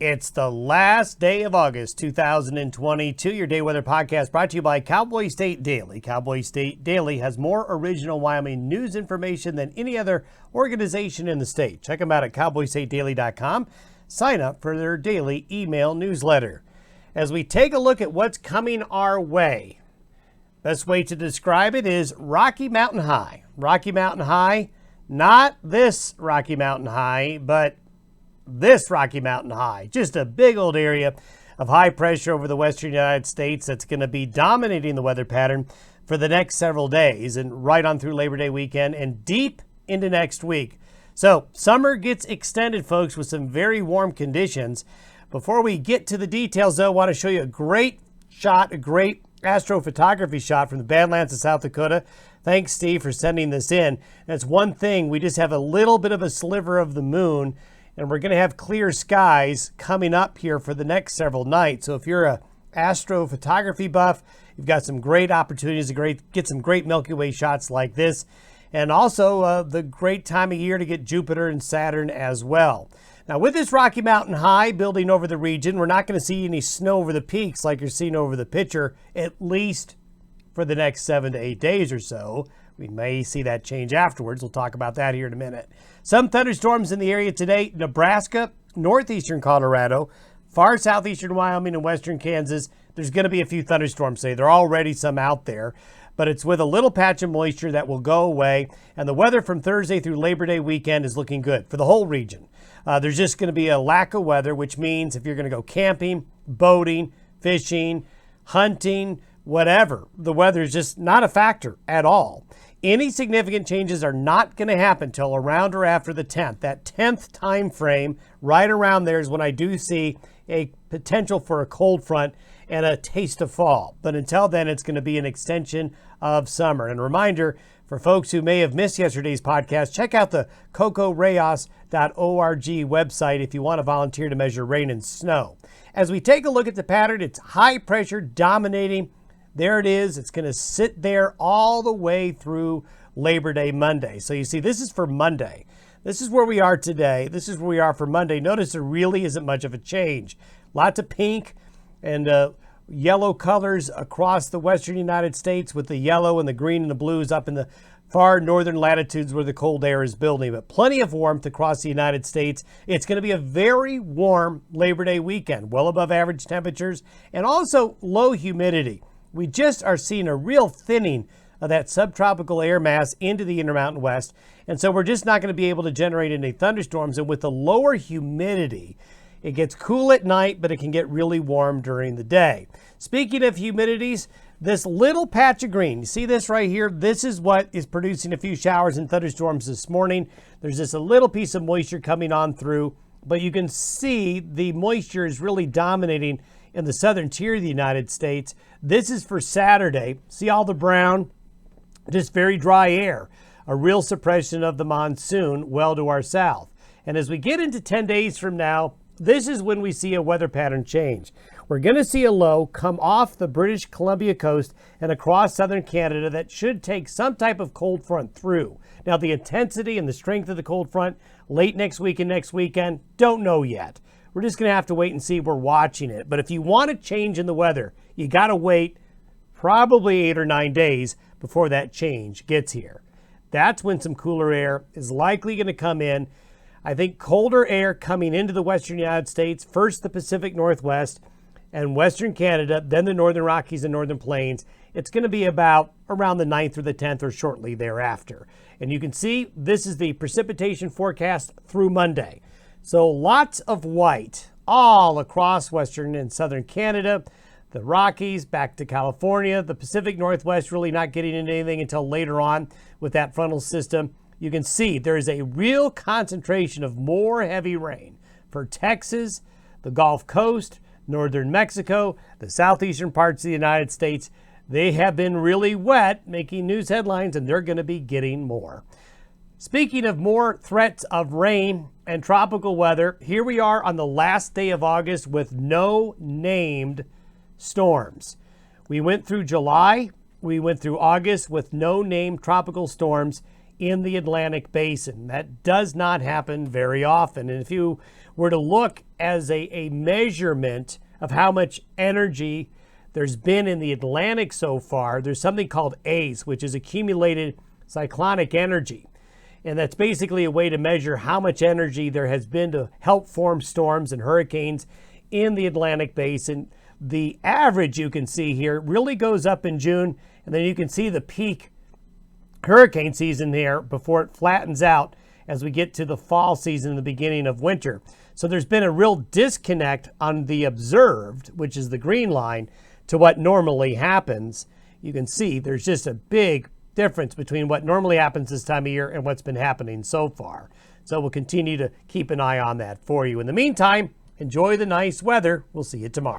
It's the last day of August 2022. Your day weather podcast brought to you by Cowboy State Daily. Cowboy State Daily has more original Wyoming news information than any other organization in the state. Check them out at cowboystatedaily.com. Sign up for their daily email newsletter. As we take a look at what's coming our way, best way to describe it is Rocky Mountain High. Rocky Mountain High, not this Rocky Mountain High, but this Rocky Mountain High. Just a big old area of high pressure over the western United States that's going to be dominating the weather pattern for the next several days and right on through Labor Day weekend and deep into next week. So summer gets extended, folks, with some very warm conditions. Before we get to the details, though, I want to show you a great shot, a great astrophotography shot from the Badlands of South Dakota. Thanks, Steve, for sending this in. That's one thing. We just have a little bit of a sliver of the moon, and we're going to have clear skies coming up here for the next several nights. So if you're a astrophotography buff, you've got some great opportunities to get some great Milky Way shots like this. And also the great time of year to get Jupiter and Saturn as well. Now, with this Rocky Mountain High building over the region, we're not going to see any snow over the peaks like you're seeing over the picture, at least for the next 7 to 8 days or so. We may see that change afterwards. We'll talk about that here in a minute. Some thunderstorms in the area today: Nebraska, northeastern Colorado, far southeastern Wyoming, and western Kansas. There's going to be a few thunderstorms today. There are already some out there, but it's with a little patch of moisture that will go away. And the weather from Thursday through Labor Day weekend is looking good for the whole region. There's just going to be a lack of weather, which means if you're going to go camping, boating, fishing, hunting, whatever, the weather is just not a factor at all. Any significant changes are not going to happen until around or after the 10th. That 10th time frame, right around there, is when I do see a potential for a cold front and a taste of fall. But until then, it's going to be an extension of summer. And a reminder for folks who may have missed yesterday's podcast, check out the cocorayos.org website if you want to volunteer to measure rain and snow. As we take a look at the pattern, it's high pressure dominating. There it is. It's going to sit there all the way through Labor Day Monday. So you see, this is for Monday. This is where we are today. This is where we are for Monday. Notice there really isn't much of a change. Lots of pink and yellow colors across the western United States, with the yellow and the green and the blues up in the far northern latitudes where the cold air is building. But plenty of warmth across the United States. It's going to be a very warm Labor Day weekend, well above average temperatures, and also low humidity. We just are seeing a real thinning of that subtropical air mass into the Intermountain West. And so we're just not going to be able to generate any thunderstorms. And with the lower humidity, it gets cool at night, but it can get really warm during the day. Speaking of humidities, this little patch of green, you see this right here? This is what is producing a few showers and thunderstorms this morning. There's just a little piece of moisture coming on through, but you can see the moisture is really dominating in the southern tier of the United States. This is for Saturday. See all the brown? Just very dry air. A real suppression of the monsoon well to our south. And as we get into 10 days from now, this is when we see a weather pattern change. We're going to see a low come off the British Columbia coast and across southern Canada that should take some type of cold front through. Now, the intensity and the strength of the cold front late next week and next weekend, don't know yet. We're just going to have to wait and see. We're watching it. But if you want a change in the weather, you got to wait probably 8 or 9 days before that change gets here. That's when some cooler air is likely going to come in. I think colder air coming into the western United States, first the Pacific Northwest and western Canada, then the northern Rockies and northern plains. It's going to be about around the 9th or the 10th or shortly thereafter. And you can see this is the precipitation forecast through Monday. So lots of white all across western and southern Canada, the Rockies back to California, the Pacific Northwest really not getting into anything until later on with that frontal system. You can see there is a real concentration of more heavy rain for Texas, the Gulf Coast, northern Mexico, the southeastern parts of the United States. They have been really wet, making news headlines, and they're going to be getting more. Speaking of more threats of rain and tropical weather, here we are on the last day of August with no named storms. We went through July, we went through August with no named tropical storms in the Atlantic Basin. That does not happen very often. And if you were to look as a measurement of how much energy there's been in the Atlantic so far, there's something called ACE, which is accumulated cyclonic energy. And that's basically a way to measure how much energy there has been to help form storms and hurricanes in the Atlantic basin. The average you can see here really goes up in June, and then you can see the peak hurricane season there before it flattens out as we get to the fall season and the beginning of winter. So there's been a real disconnect on the observed, which is the green line, to what normally happens. You can see there's just a big difference between what normally happens this time of year and what's been happening so far. So we'll continue to keep an eye on that for you. In the meantime, enjoy the nice weather. We'll see you tomorrow.